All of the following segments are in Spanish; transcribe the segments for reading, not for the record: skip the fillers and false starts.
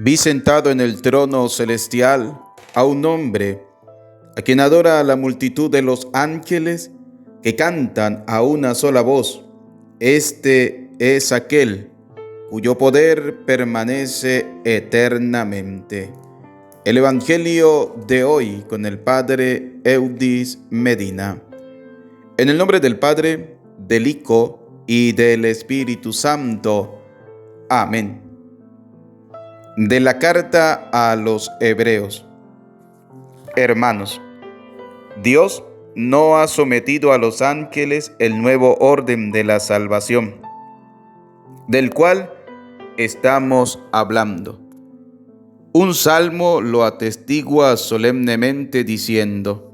Vi sentado en el trono celestial a un hombre, a quien adora la multitud de los ángeles que cantan a una sola voz. Este es aquel cuyo poder permanece eternamente. El Evangelio de hoy con el Padre Eudis Medina. En el nombre del Padre, del Hijo y del Espíritu Santo. Amén. De la carta a los Hebreos. Hermanos, Dios no ha sometido a los ángeles el nuevo orden de la salvación, del cual estamos hablando. Un salmo lo atestigua solemnemente diciendo: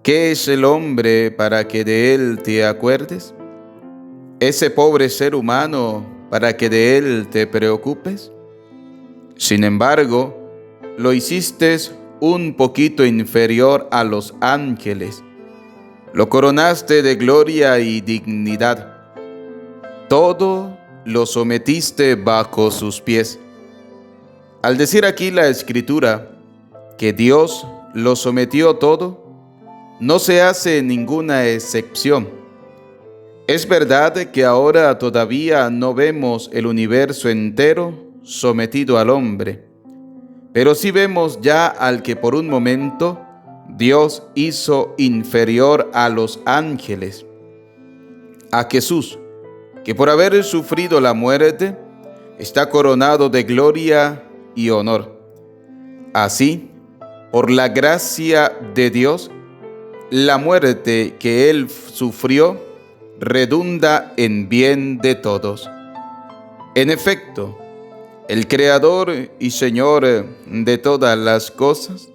¿qué es el hombre para que de él te acuerdes? ¿Ese pobre ser humano para que de él te preocupes? Sin embargo, lo hiciste un poquito inferior a los ángeles. Lo coronaste de gloria y dignidad. Todo lo sometiste bajo sus pies. Al decir aquí la Escritura que Dios lo sometió todo, no se hace ninguna excepción. Es verdad que ahora todavía no vemos el universo entero sometido al hombre, pero sí vemos ya al que por un momento Dios hizo inferior a los ángeles, a Jesús, que por haber sufrido la muerte está coronado de gloria y honor. Así, por la gracia de Dios, la muerte que Él sufrió redunda en bien de todos. En efecto, el Creador y Señor de todas las cosas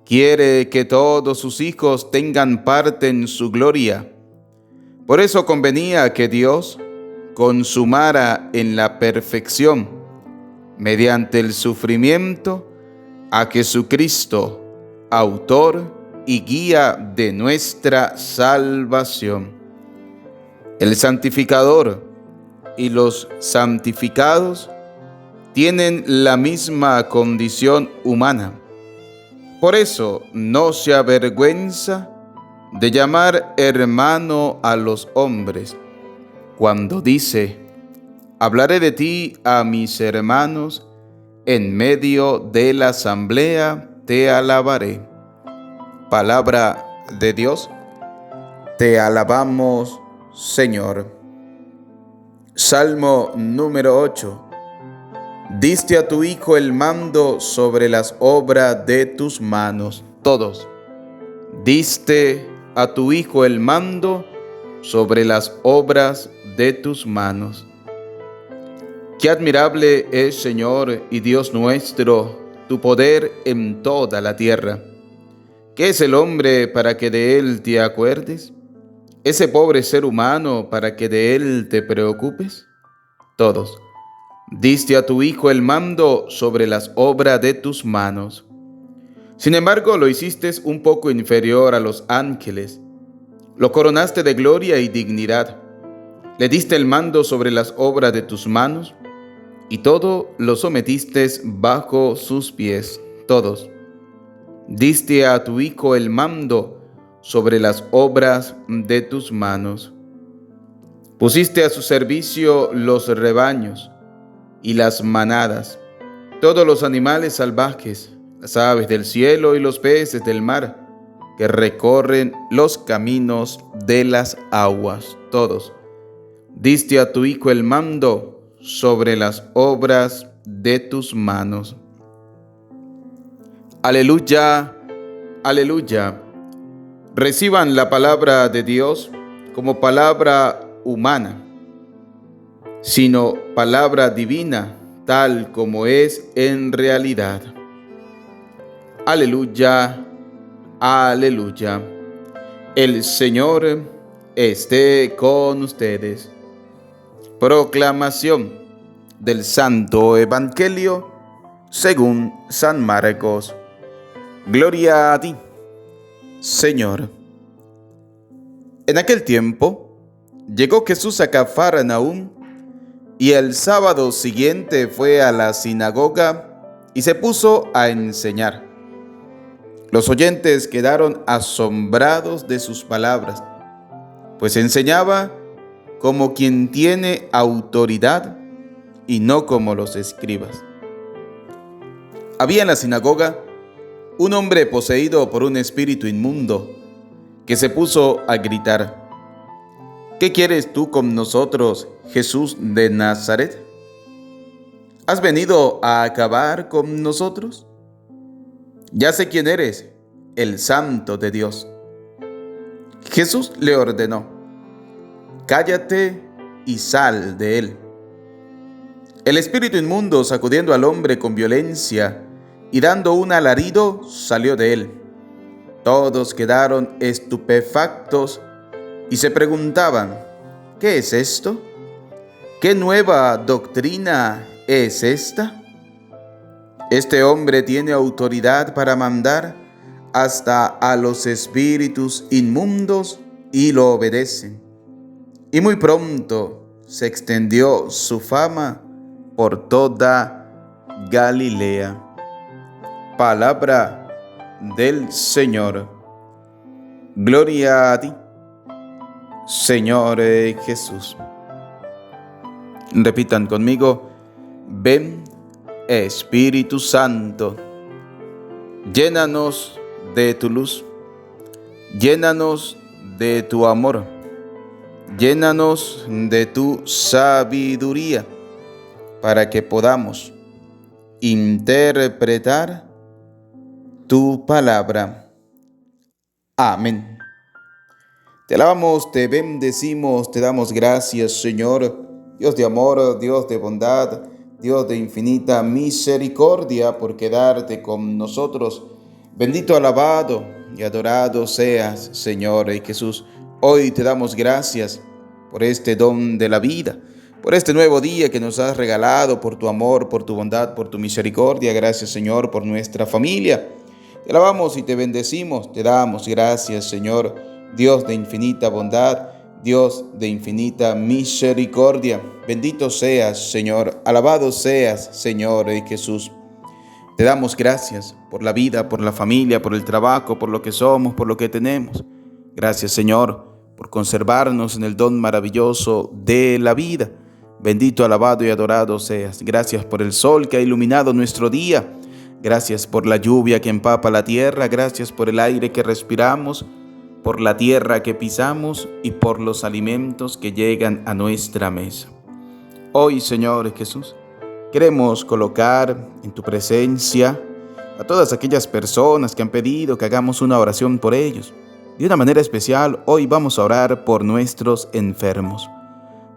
quiere que todos sus hijos tengan parte en su gloria. Por eso convenía que Dios consumara en la perfección, mediante el sufrimiento, a Jesucristo, autor y guía de nuestra salvación. El santificador y los santificados tienen la misma condición humana. Por eso no se avergüenza de llamar hermano a los hombres, cuando dice: hablaré de ti a mis hermanos, en medio de la asamblea te alabaré. Palabra de Dios, te alabamos, Señor. Salmo número 8. Diste a tu Hijo el mando sobre las obras de tus manos. Todos. Diste a tu Hijo el mando sobre las obras de tus manos. Qué admirable es, Señor y Dios nuestro, tu poder en toda la tierra. ¿Qué es el hombre para que de él te acuerdes? ¿Ese pobre ser humano para que de él te preocupes? Todos. Diste a tu Hijo el mando sobre las obras de tus manos. Sin embargo, lo hiciste un poco inferior a los ángeles. Lo coronaste de gloria y dignidad. Le diste el mando sobre las obras de tus manos, y todo lo sometiste bajo sus pies. Todos. Diste a tu Hijo el mando sobre las obras de tus manos. Pusiste a su servicio los rebaños y las manadas, todos los animales salvajes, las aves del cielo y los peces del mar, que recorren los caminos de las aguas. Todos. Diste a tu Hijo el mando sobre las obras de tus manos. Aleluya, aleluya. Reciban la palabra de Dios como palabra humana, sino palabra divina, tal como es en realidad. Aleluya, aleluya. El Señor esté con ustedes. Proclamación del Santo Evangelio según San Marcos. Gloria a ti, Señor. En aquel tiempo llegó Jesús a Cafarnaúm, Y el sábado siguiente fue a la sinagoga y se puso a enseñar. Los oyentes quedaron asombrados de sus palabras, pues enseñaba como quien tiene autoridad y no como los escribas. Había en la sinagoga un hombre poseído por un espíritu inmundo que se puso a gritar: ¿Qué quieres tú con nosotros, Jesús de Nazaret? ¿Has venido a acabar con nosotros? Ya sé quién eres, el Santo de Dios. Jesús le ordenó: cállate y sal de él. El espíritu inmundo, sacudiendo al hombre con violencia y dando un alarido, salió de él. Todos quedaron estupefactos y se preguntaban: ¿qué es esto? ¿Qué nueva doctrina es esta? Este hombre tiene autoridad para mandar hasta a los espíritus inmundos y lo obedecen. Y muy pronto se extendió su fama por toda Galilea. Palabra del Señor. Gloria a ti, Señor Jesús. Repitan conmigo: ven, Espíritu Santo, llénanos de tu luz, llénanos de tu amor, llénanos de tu sabiduría, para que podamos interpretar tu palabra. Amén. Te alabamos, te bendecimos, te damos gracias, Señor, Dios de amor, Dios de bondad, Dios de infinita misericordia, por quedarte con nosotros. Bendito, alabado y adorado seas, Señor Jesús. Hoy te damos gracias por este don de la vida, por este nuevo día que nos has regalado, por tu amor, por tu bondad, por tu misericordia. Gracias, Señor, por nuestra familia. Te alabamos y te bendecimos, te damos gracias, Señor, Dios de infinita bondad, Dios de infinita misericordia. Bendito seas, Señor, alabado seas, Señor Jesús. Te damos gracias por la vida, por la familia, por el trabajo, por lo que somos, por lo que tenemos. Gracias, Señor, por conservarnos en el don maravilloso de la vida. Bendito, alabado y adorado seas. Gracias por el sol que ha iluminado nuestro día. Gracias por la lluvia que empapa la tierra. Gracias por el aire que respiramos, por la tierra que pisamos y por los alimentos que llegan a nuestra mesa. Hoy, Señor Jesús, queremos colocar en tu presencia a todas aquellas personas que han pedido que hagamos una oración por ellos. De una manera especial, hoy vamos a orar por nuestros enfermos.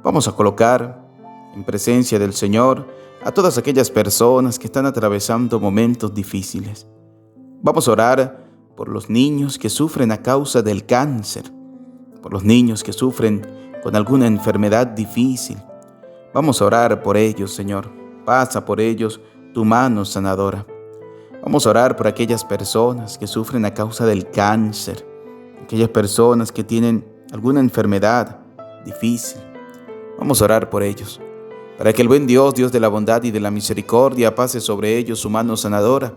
Vamos a colocar en presencia del Señor a todas aquellas personas que están atravesando momentos difíciles. Vamos a orar por los niños que sufren a causa del cáncer, por los niños que sufren con alguna enfermedad difícil. Vamos a orar por ellos, Señor. Pasa por ellos tu mano sanadora. Vamos a orar por aquellas personas que sufren a causa del cáncer, aquellas personas que tienen alguna enfermedad difícil. Vamos a orar por ellos, para que el buen Dios, Dios de la bondad y de la misericordia, pase sobre ellos su mano sanadora,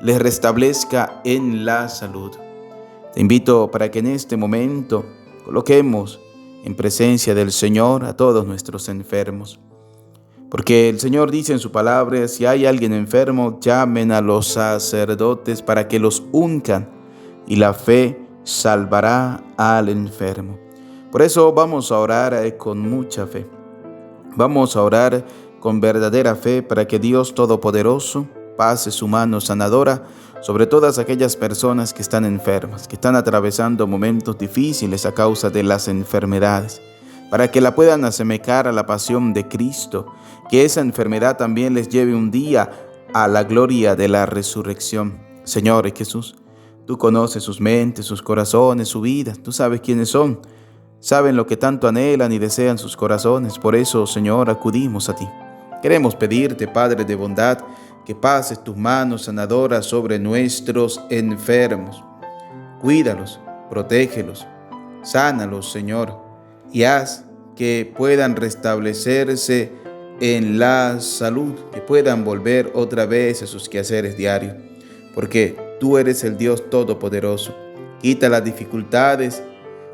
les restablezca en la salud. Te invito para que en este momento coloquemos en presencia del Señor a todos nuestros enfermos. Porque el Señor dice en su palabra: si hay alguien enfermo, llamen a los sacerdotes para que los unjan, y la fe salvará al enfermo. Por eso vamos a orar con mucha fe. Vamos a orar con verdadera fe para que Dios Todopoderoso pase su mano sanadora sobre todas aquellas personas que están enfermas, que están atravesando momentos difíciles a causa de las enfermedades, para que la puedan asemejar a la pasión de Cristo, que esa enfermedad también les lleve un día a la gloria de la resurrección. Señor Jesús, tú conoces sus mentes, sus corazones, su vida. Tú sabes quiénes son, saben lo que tanto anhelan y desean sus corazones. Por eso, Señor, acudimos a ti. Queremos pedirte, Padre de bondad, que pases tus manos sanadoras sobre nuestros enfermos. Cuídalos, protégelos, sánalos, Señor, y haz que puedan restablecerse en la salud, que puedan volver otra vez a sus quehaceres diarios, porque tú eres el Dios Todopoderoso. Quita las dificultades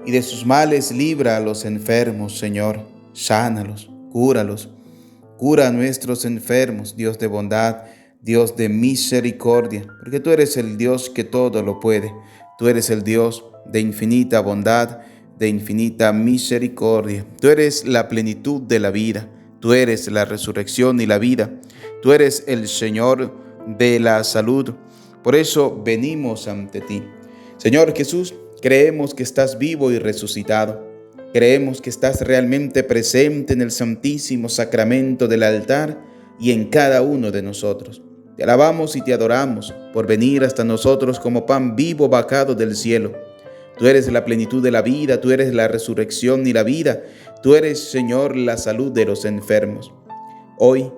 y de sus males libra a los enfermos, Señor. Sánalos, cúralos. Cura a nuestros enfermos, Dios de bondad, Dios de misericordia, porque tú eres el Dios que todo lo puede. Tú eres el Dios de infinita bondad, de infinita misericordia. Tú eres la plenitud de la vida. Tú eres la resurrección y la vida. Tú eres el Señor de la salud. Por eso venimos ante ti. Señor Jesús, creemos que estás vivo y resucitado. Creemos que estás realmente presente en el santísimo sacramento del altar y en cada uno de nosotros. Te alabamos y te adoramos por venir hasta nosotros como pan vivo bajado del cielo. Tú eres la plenitud de la vida, tú eres la resurrección y la vida. Tú eres, Señor, la salud de los enfermos. Hoy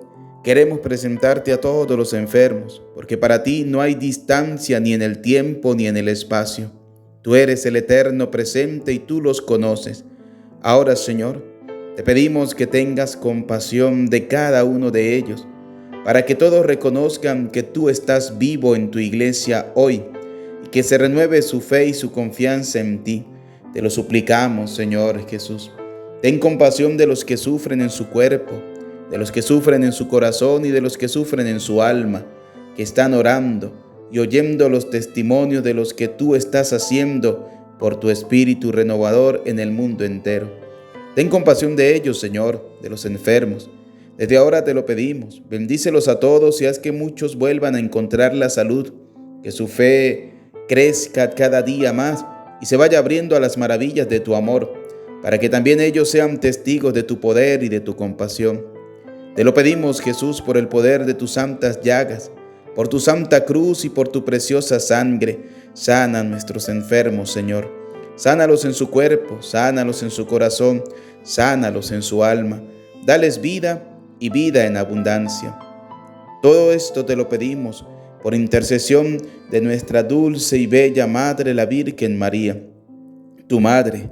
queremos presentarte a todos los enfermos, porque para ti no hay distancia ni en el tiempo ni en el espacio. Tú eres el eterno presente y tú los conoces. Ahora, Señor, te pedimos que tengas compasión de cada uno de ellos, para que todos reconozcan que tú estás vivo en tu iglesia hoy y que se renueve su fe y su confianza en ti. Te lo suplicamos, Señor Jesús. Ten compasión de los que sufren en su cuerpo, de los que sufren en su corazón y de los que sufren en su alma, que están orando y oyendo los testimonios de los que tú estás haciendo por tu Espíritu renovador en el mundo entero. Ten compasión de ellos, Señor, de los enfermos. Desde ahora te lo pedimos. Bendícelos a todos y haz que muchos vuelvan a encontrar la salud, que su fe crezca cada día más y se vaya abriendo a las maravillas de tu amor, para que también ellos sean testigos de tu poder y de tu compasión. Te lo pedimos, Jesús, por el poder de tus santas llagas, por tu santa cruz y por tu preciosa sangre. Sana a nuestros enfermos, Señor. Sánalos en su cuerpo, sánalos en su corazón, sánalos en su alma. Dales vida y vida en abundancia. Todo esto te lo pedimos por intercesión de nuestra dulce y bella Madre, la Virgen María, tu Madre,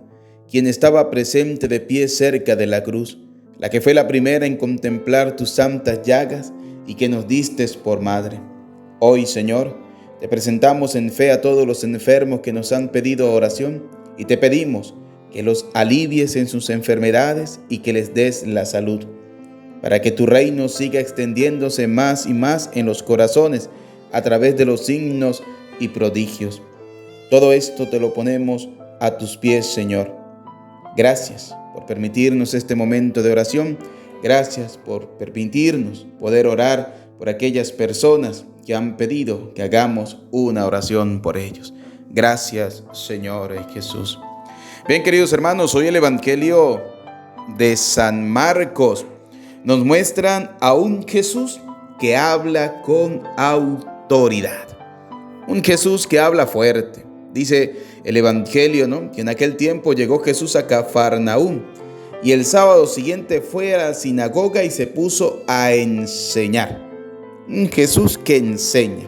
quien estaba presente de pie cerca de la cruz, la que fue la primera en contemplar tus santas llagas y que nos distes por Madre. Hoy, Señor, te presentamos en fe a todos los enfermos que nos han pedido oración y te pedimos que los alivies en sus enfermedades y que les des la salud, para que tu reino siga extendiéndose más y más en los corazones a través de los signos y prodigios. Todo esto te lo ponemos a tus pies, Señor. Gracias por permitirnos este momento de oración. Gracias por permitirnos poder orar por aquellas personas que han pedido que hagamos una oración por ellos. Gracias, Señor Jesús. Bien, queridos hermanos, hoy el Evangelio de San Marcos nos muestran a un Jesús que habla con autoridad. Un Jesús que habla fuerte. Dice el Evangelio, ¿no?, que en aquel tiempo llegó Jesús a Cafarnaúm y el sábado siguiente fue a la sinagoga y se puso a enseñar. Un Jesús que enseña.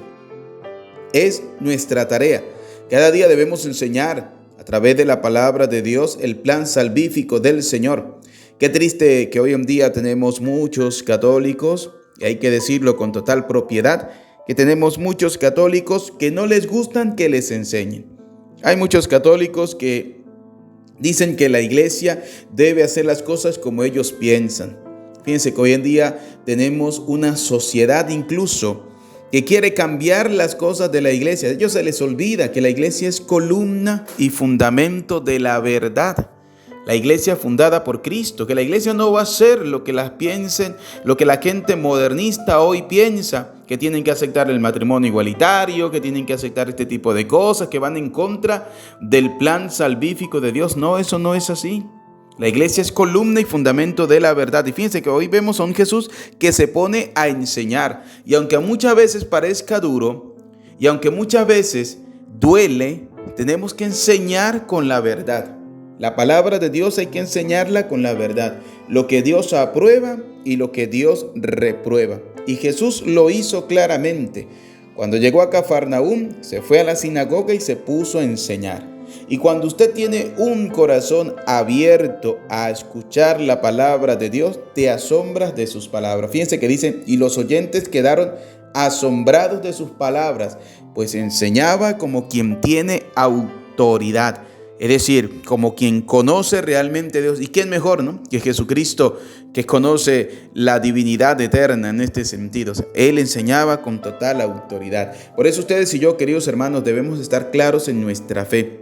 Es nuestra tarea. Cada día debemos enseñar a través de la palabra de Dios el plan salvífico del Señor. Qué triste que hoy en día tenemos muchos católicos, y hay que decirlo con total propiedad, que tenemos muchos católicos que no les gustan que les enseñen. Hay muchos católicos que dicen que la iglesia debe hacer las cosas como ellos piensan. Fíjense que hoy en día tenemos una sociedad incluso que quiere cambiar las cosas de la iglesia. A ellos se les olvida que la iglesia es columna y fundamento de la verdad. La iglesia fundada por Cristo, que la iglesia no va a ser lo que las piensen, lo que la gente modernista hoy piensa, que tienen que aceptar el matrimonio igualitario, que tienen que aceptar este tipo de cosas, que van en contra del plan salvífico de Dios. No, eso no es así. La iglesia es columna y fundamento de la verdad. Y fíjense que hoy vemos a un Jesús que se pone a enseñar. Y aunque muchas veces parezca duro, y aunque muchas veces duele, tenemos que enseñar con la verdad. La palabra de Dios hay que enseñarla con la verdad. Lo que Dios aprueba y lo que Dios reprueba. Y Jesús lo hizo claramente. Cuando llegó a Cafarnaúm, se fue a la sinagoga y se puso a enseñar. Y cuando usted tiene un corazón abierto a escuchar la palabra de Dios, te asombras de sus palabras. Fíjense que dicen, y los oyentes quedaron asombrados de sus palabras, pues enseñaba como quien tiene autoridad. Es decir, como quien conoce realmente a Dios. ¿Y quién mejor, no? Que Jesucristo, que conoce la divinidad eterna en este sentido. O sea, Él enseñaba con total autoridad. Por eso ustedes y yo, queridos hermanos, debemos estar claros en nuestra fe.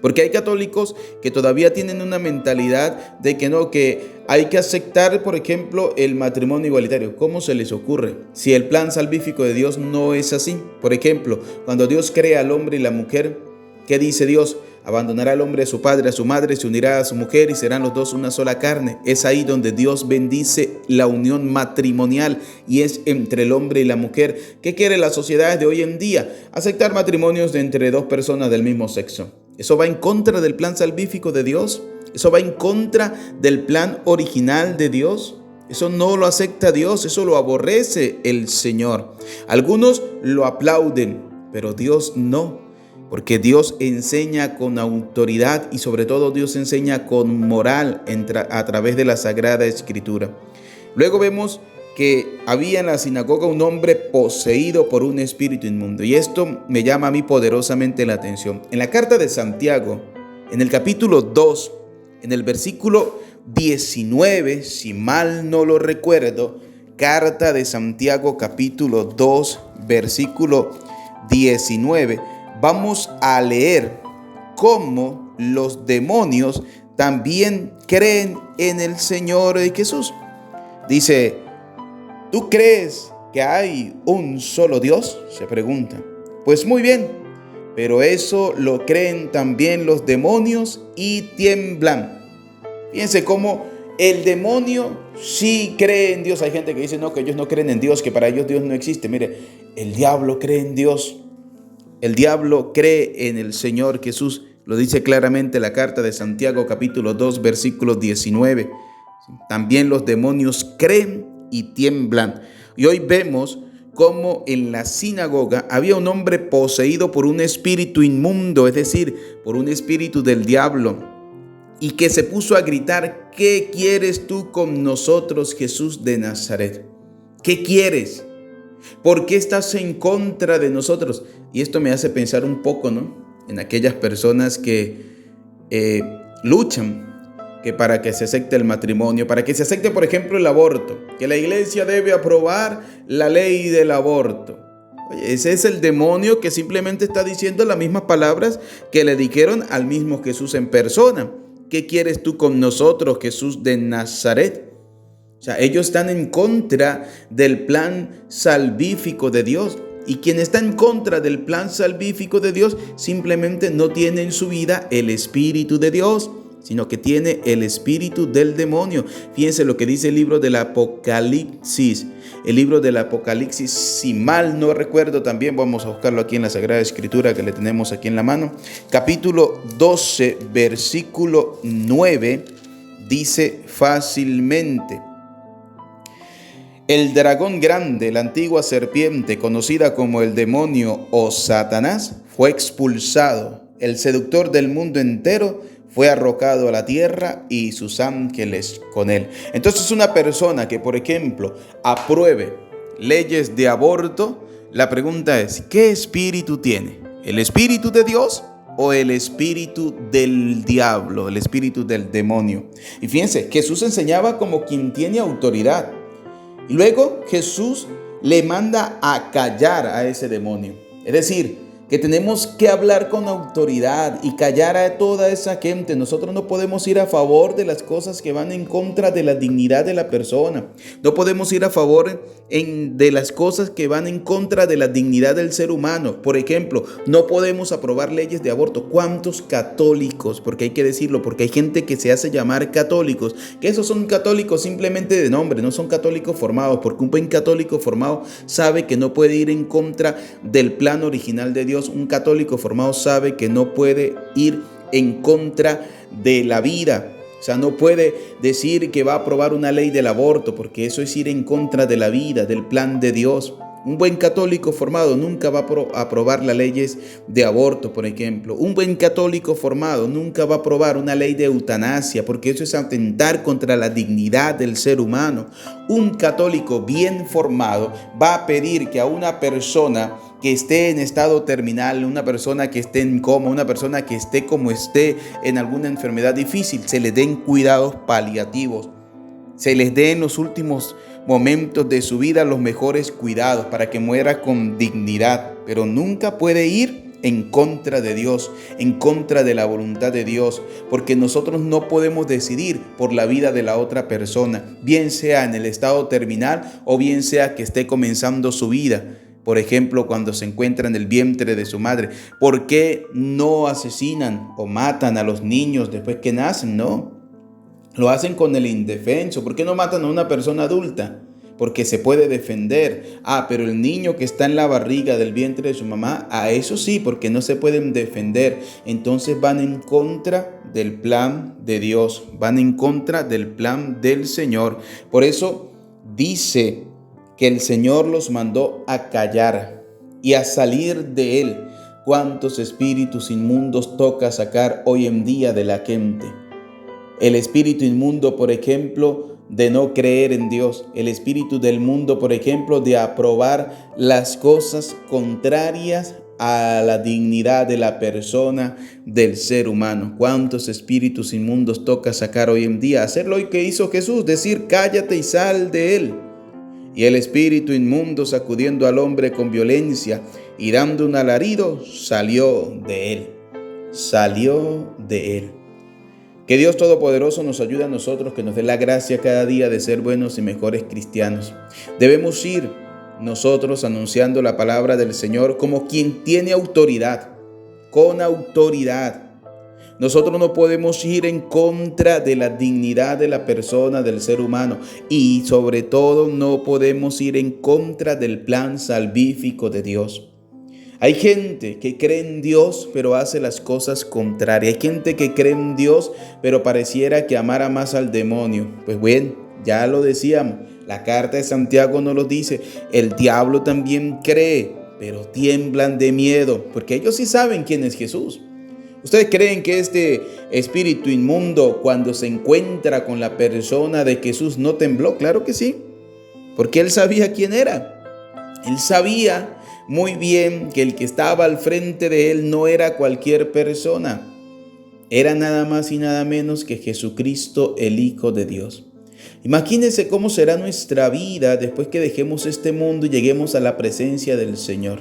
Porque hay católicos que todavía tienen una mentalidad de que no, que hay que aceptar, por ejemplo, el matrimonio igualitario. ¿Cómo se les ocurre? Si el plan salvífico de Dios no es así. Por ejemplo, cuando Dios crea al hombre y la mujer, ¿qué dice Dios? Abandonará al hombre a su padre, a su madre, se unirá a su mujer y serán los dos una sola carne. Es ahí donde Dios bendice la unión matrimonial y es entre el hombre y la mujer. ¿Qué quiere la sociedad de hoy en día? Aceptar matrimonios de entre dos personas del mismo sexo. ¿Eso va en contra del plan salvífico de Dios? ¿Eso va en contra del plan original de Dios? Eso no lo acepta Dios, eso lo aborrece el Señor. Algunos lo aplauden, pero Dios no. Porque Dios enseña con autoridad y sobre todo Dios enseña con moral a través de la Sagrada Escritura. Luego vemos que había en la sinagoga un hombre poseído por un espíritu inmundo. Y esto me llama a mí poderosamente la atención. En la carta de Santiago, en el capítulo 2, en el versículo 19, si mal no lo recuerdo, carta de Santiago capítulo 2, versículo 19, vamos a leer cómo los demonios también creen en el Señor Jesús. Dice, ¿tú crees que hay un solo Dios? Se pregunta. Pues muy bien, pero eso lo creen también los demonios y tiemblan. Fíjense cómo el demonio sí cree en Dios. Hay gente que dice no, que ellos no creen en Dios, que para ellos Dios no existe. Mire, el diablo cree en Dios. El diablo cree en el Señor Jesús. Lo dice claramente la carta de Santiago capítulo 2 versículo 19. También los demonios creen y tiemblan. Y hoy vemos cómo en la sinagoga había un hombre poseído por un espíritu inmundo, es decir, por un espíritu del diablo, y que se puso a gritar, ¿qué quieres tú con nosotros, Jesús de Nazaret? ¿Qué quieres? ¿Por qué estás en contra de nosotros? Y esto me hace pensar un poco, ¿no? En aquellas personas que luchan que para que se acepte el matrimonio, para que se acepte, por ejemplo, el aborto, que la iglesia debe aprobar la ley del aborto. Oye, ese es el demonio que simplemente está diciendo las mismas palabras que le dijeron al mismo Jesús en persona. ¿Qué quieres tú con nosotros, Jesús de Nazaret? O sea, ellos están en contra del plan salvífico de Dios. Y quien está en contra del plan salvífico de Dios simplemente no tiene en su vida el Espíritu de Dios, sino que tiene el espíritu del demonio. Fíjense lo que dice el libro del Apocalipsis. El libro del Apocalipsis, si mal no recuerdo, también vamos a buscarlo aquí en la Sagrada Escritura que le tenemos aquí en la mano. Capítulo 12, versículo 9, dice fácilmente: el dragón grande, la antigua serpiente, conocida como el demonio o Satanás, fue expulsado. El seductor del mundo entero fue arrojado a la tierra y sus ángeles con él. Entonces, una persona que, por ejemplo, apruebe leyes de aborto, la pregunta es, ¿qué espíritu tiene? ¿El espíritu de Dios o el espíritu del diablo, el espíritu del demonio? Y fíjense, Jesús enseñaba como quien tiene autoridad. Y luego Jesús le manda a callar a ese demonio. Es decir, que tenemos que hablar con autoridad y callar a toda esa gente. Nosotros no podemos ir a favor de las cosas que van en contra de la dignidad de la persona. No podemos ir a favor de las cosas que van en contra de la dignidad del ser humano. Por ejemplo, no podemos aprobar leyes de aborto. ¿Cuántos católicos? Porque hay que decirlo, porque hay gente que se hace llamar católicos, que esos son católicos simplemente de nombre, no son católicos formados, porque un buen católico formado sabe que no puede ir en contra del plan original de Dios. Un católico formado sabe que no puede ir en contra de la vida. O sea, no puede decir que va a aprobar una ley del aborto, porque eso es ir en contra de la vida, del plan de Dios. Un buen católico formado nunca va a aprobar las leyes de aborto, por ejemplo. Un buen católico formado nunca va a aprobar una ley de eutanasia, porque eso es atentar contra la dignidad del ser humano. Un católico bien formado va a pedir que a una persona que esté en estado terminal, una persona que esté en coma, una persona que esté como esté en alguna enfermedad difícil, se le den cuidados paliativos, se les dé en los últimos momentos de su vida los mejores cuidados para que muera con dignidad, pero nunca puede ir en contra de Dios, en contra de la voluntad de Dios, porque nosotros no podemos decidir por la vida de la otra persona, bien sea en el estado terminal o bien sea que esté comenzando su vida. Por ejemplo, cuando se encuentra en el vientre de su madre. ¿Por qué no asesinan o matan a los niños después que nacen? No. Lo hacen con el indefenso. ¿Por qué no matan a una persona adulta? Porque se puede defender. Pero el niño que está en la barriga del vientre de su mamá, a eso sí, porque no se pueden defender. Entonces van en contra del plan de Dios. Van en contra del plan del Señor. Por eso dice que el Señor los mandó a callar y a salir de él. ¿Cuántos espíritus inmundos toca sacar hoy en día de la gente? El espíritu inmundo, por ejemplo, de no creer en Dios. El espíritu del mundo, por ejemplo, de aprobar las cosas contrarias a la dignidad de la persona, del ser humano. ¿Cuántos espíritus inmundos toca sacar hoy en día? Hacer lo que hizo Jesús, decir cállate y sal de él. Y el espíritu inmundo, sacudiendo al hombre con violencia y dando un alarido, salió de él. Salió de él. Que Dios Todopoderoso nos ayude a nosotros, que nos dé la gracia cada día de ser buenos y mejores cristianos. Debemos ir nosotros anunciando la palabra del Señor como quien tiene autoridad, con autoridad. Nosotros no podemos ir en contra de la dignidad de la persona, del ser humano, y sobre todo no podemos ir en contra del plan salvífico de Dios. Hay gente que cree en Dios pero hace las cosas contrarias. Hay gente que cree en Dios pero pareciera que amara más al demonio. Pues bueno, ya lo decíamos, la carta de Santiago nos lo dice. El diablo también cree, pero tiemblan de miedo, porque ellos sí saben quién es Jesús. ¿Ustedes creen que este espíritu inmundo, cuando se encuentra con la persona de Jesús, no tembló? Claro que sí, porque él sabía quién era. Él sabía muy bien que el que estaba al frente de él no era cualquier persona. Era nada más y nada menos que Jesucristo, el Hijo de Dios. Imagínense cómo será nuestra vida después que dejemos este mundo y lleguemos a la presencia del Señor.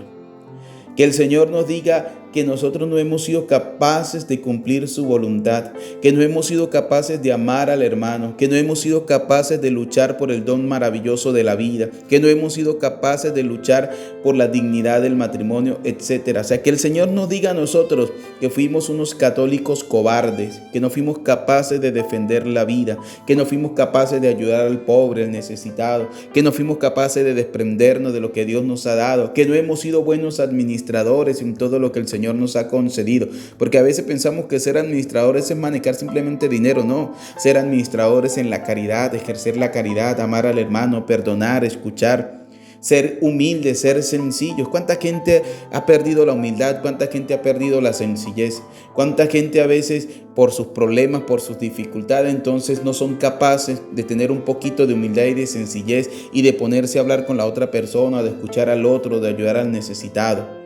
Que el Señor nos diga que nosotros no hemos sido capaces de cumplir su voluntad, que no hemos sido capaces de amar al hermano, que no hemos sido capaces de luchar por el don maravilloso de la vida, que no hemos sido capaces de luchar por la dignidad del matrimonio, etc. O sea, que el Señor nos diga a nosotros que fuimos unos católicos cobardes, que no fuimos capaces de defender la vida, que no fuimos capaces de ayudar al pobre, al necesitado, que no fuimos capaces de desprendernos de lo que Dios nos ha dado, que no hemos sido buenos administradores en todo lo que el Señor nos ha concedido, porque a veces pensamos que ser administradores es manejar simplemente dinero. No, ser administradores en la caridad, ejercer la caridad, amar al hermano, perdonar, escuchar, ser humildes, ser sencillos. ¿Cuánta gente ha perdido la humildad? ¿Cuánta gente ha perdido la sencillez? ¿Cuánta gente a veces por sus problemas, por sus dificultades, entonces no son capaces de tener un poquito de humildad y de sencillez y de ponerse a hablar con la otra persona, de escuchar al otro, de ayudar al necesitado?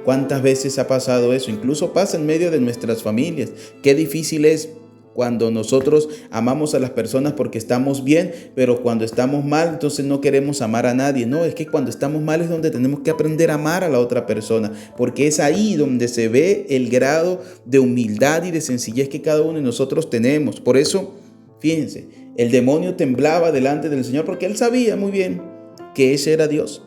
¿Cuántas veces ha pasado eso? Incluso pasa en medio de nuestras familias. Qué difícil es cuando nosotros amamos a las personas porque estamos bien, pero cuando estamos mal, entonces no queremos amar a nadie. No, es que cuando estamos mal es donde tenemos que aprender a amar a la otra persona, porque es ahí donde se ve el grado de humildad y de sencillez que cada uno de nosotros tenemos. Por eso, fíjense, el demonio temblaba delante del Señor porque él sabía muy bien que ese era Dios.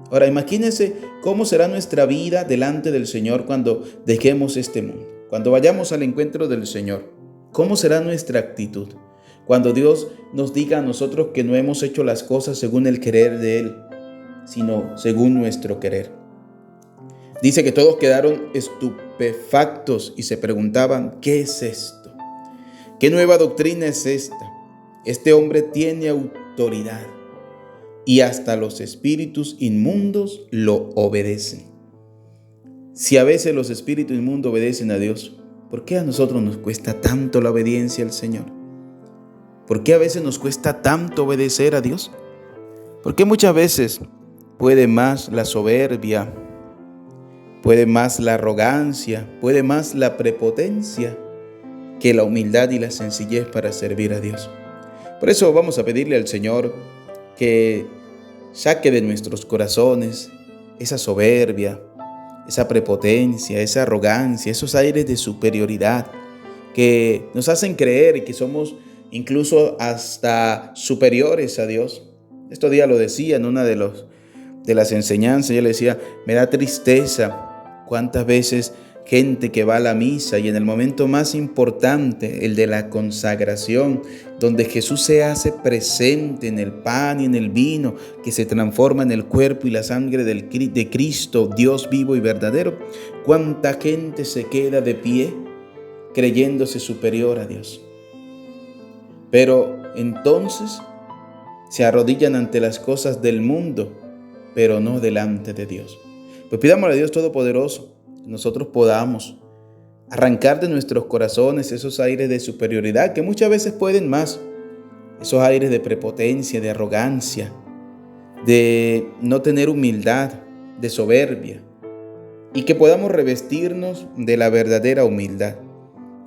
Ahora imagínense cómo será nuestra vida delante del Señor cuando dejemos este mundo, cuando vayamos al encuentro del Señor. ¿Cómo será nuestra actitud cuando Dios nos diga a nosotros que no hemos hecho las cosas según el querer de Él, sino según nuestro querer? Dice que todos quedaron estupefactos y se preguntaban, ¿qué es esto? ¿Qué nueva doctrina es esta? Este hombre tiene autoridad y hasta los espíritus inmundos lo obedecen. Si a veces los espíritus inmundos obedecen a Dios, ¿por qué a nosotros nos cuesta tanto la obediencia al Señor? ¿Por qué a veces nos cuesta tanto obedecer a Dios? ¿Por qué muchas veces puede más la soberbia, puede más la arrogancia, puede más la prepotencia que la humildad y la sencillez para servir a Dios? Por eso vamos a pedirle al Señor que saque de nuestros corazones esa soberbia, esa prepotencia, esa arrogancia, esos aires de superioridad que nos hacen creer que somos incluso hasta superiores a Dios. Estos días lo decía en una de las enseñanzas, yo le decía, me da tristeza cuántas veces gente que va a la misa y en el momento más importante, el de la consagración, donde Jesús se hace presente en el pan y en el vino, que se transforma en el cuerpo y la sangre de Cristo, Dios vivo y verdadero, cuánta gente se queda de pie creyéndose superior a Dios. Pero entonces se arrodillan ante las cosas del mundo, pero no delante de Dios. Pues pidámosle a Dios Todopoderoso que nosotros podamos arrancar de nuestros corazones esos aires de superioridad que muchas veces pueden más, esos aires de prepotencia, de arrogancia, de no tener humildad, de soberbia, y que podamos revestirnos de la verdadera humildad,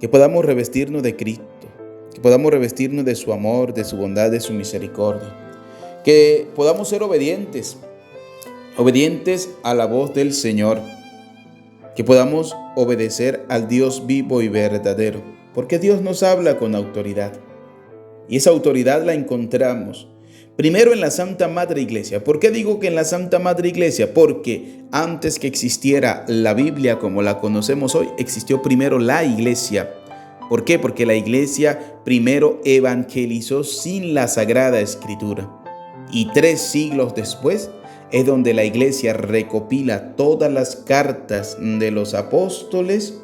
que podamos revestirnos de Cristo, que podamos revestirnos de su amor, de su bondad, de su misericordia, que podamos ser obedientes a la voz del Señor, que podamos obedecer al Dios vivo y verdadero, porque Dios nos habla con autoridad, y esa autoridad la encontramos primero en la Santa Madre Iglesia. ¿Por qué digo que en la Santa Madre Iglesia? Porque antes que existiera la Biblia como la conocemos hoy, existió primero la Iglesia. ¿Por qué? Porque la Iglesia primero evangelizó sin la Sagrada Escritura. Y 3 siglos después es donde la Iglesia recopila todas las cartas de los apóstoles,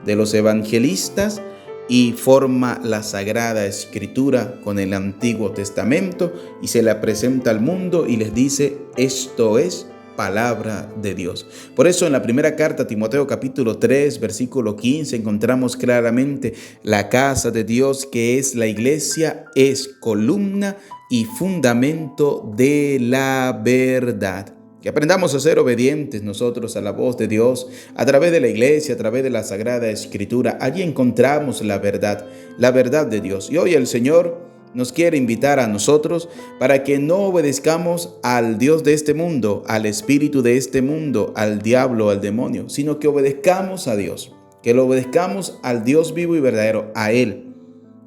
de los evangelistas, y forma la Sagrada Escritura con el Antiguo Testamento y se la presenta al mundo y les dice, esto es palabra de Dios. Por eso en la primera carta a Timoteo capítulo 3 versículo 15 encontramos claramente la casa de Dios, que es la iglesia, es columna y fundamento de la verdad. Que aprendamos a ser obedientes nosotros a la voz de Dios a través de la iglesia, a través de la Sagrada Escritura. Allí encontramos la verdad de Dios. Y hoy el Señor nos quiere invitar a nosotros para que no obedezcamos al Dios de este mundo, al espíritu de este mundo, al diablo, al demonio, sino que obedezcamos a Dios, que lo obedezcamos al Dios vivo y verdadero, a Él,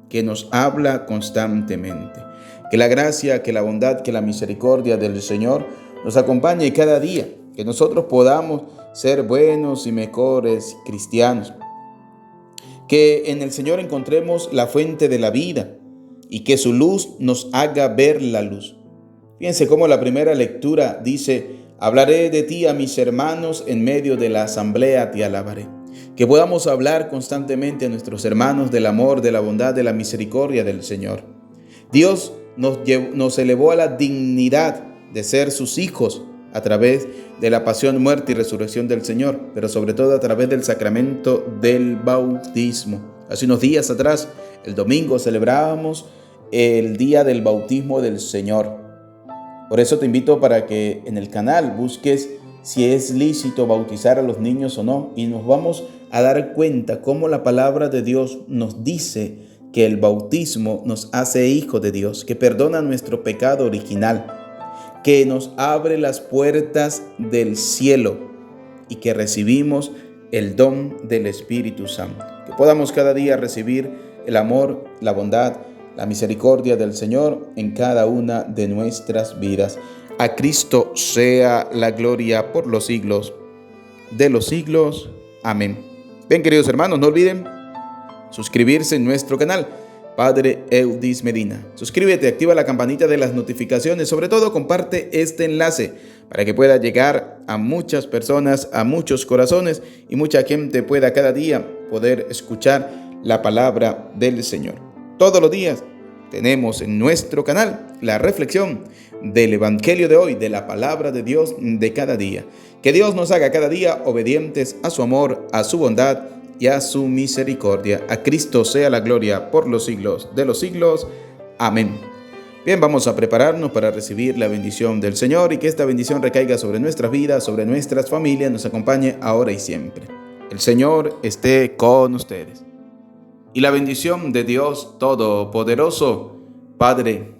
que nos habla constantemente. Que la gracia, que la bondad, que la misericordia del Señor nos acompañe cada día, que nosotros podamos ser buenos y mejores cristianos, que en el Señor encontremos la fuente de la vida y que su luz nos haga ver la luz. Fíjense cómo la primera lectura dice, hablaré de ti a mis hermanos en medio de la asamblea te alabaré. Que podamos hablar constantemente a nuestros hermanos del amor, de la bondad, de la misericordia del Señor. Dios nos elevó a la dignidad de ser sus hijos a través de la pasión, muerte y resurrección del Señor, pero sobre todo a través del sacramento del bautismo. Hace unos días atrás, el domingo, celebrábamos el día del bautismo del Señor. Por eso te invito para que en el canal busques si es lícito bautizar a los niños o no, y nos vamos a dar cuenta cómo la palabra de Dios nos dice que el bautismo nos hace hijos de Dios, que perdona nuestro pecado original, que nos abre las puertas del cielo y que recibimos el don del Espíritu Santo. Que podamos cada día recibir el amor, la bondad, la misericordia del Señor en cada una de nuestras vidas. A Cristo sea la gloria por los siglos de los siglos. Amén. Bien, queridos hermanos, no olviden suscribirse en nuestro canal Padre Eudis Medina. Suscríbete, activa la campanita de las notificaciones, sobre todo comparte este enlace para que pueda llegar a muchas personas, a muchos corazones y mucha gente pueda cada día poder escuchar la palabra del Señor. Todos los días tenemos en nuestro canal la reflexión del Evangelio de hoy, de la palabra de Dios de cada día. Que Dios nos haga cada día obedientes a su amor, a su bondad y a su misericordia. A Cristo sea la gloria por los siglos de los siglos. Amén. Bien, vamos a prepararnos para recibir la bendición del Señor y que esta bendición recaiga sobre nuestras vidas, sobre nuestras familias, nos acompañe ahora y siempre. El Señor esté con ustedes. Y la bendición de Dios Todopoderoso, Padre,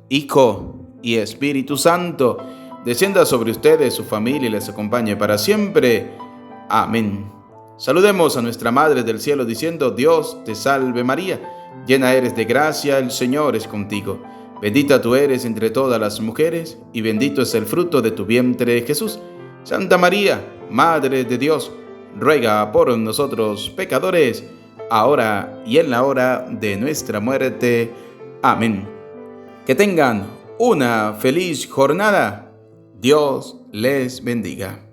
Hijo y Espíritu Santo, descienda sobre ustedes, su familia y les acompañe para siempre. Amén. Saludemos a nuestra Madre del Cielo diciendo: Dios te salve María, llena eres de gracia, el Señor es contigo. Bendita tú eres entre todas las mujeres, y bendito es el fruto de tu vientre, Jesús. Santa María, Madre de Dios, ruega por nosotros pecadores, ahora y en la hora de nuestra muerte. Amén. Que tengan una feliz jornada. Dios les bendiga.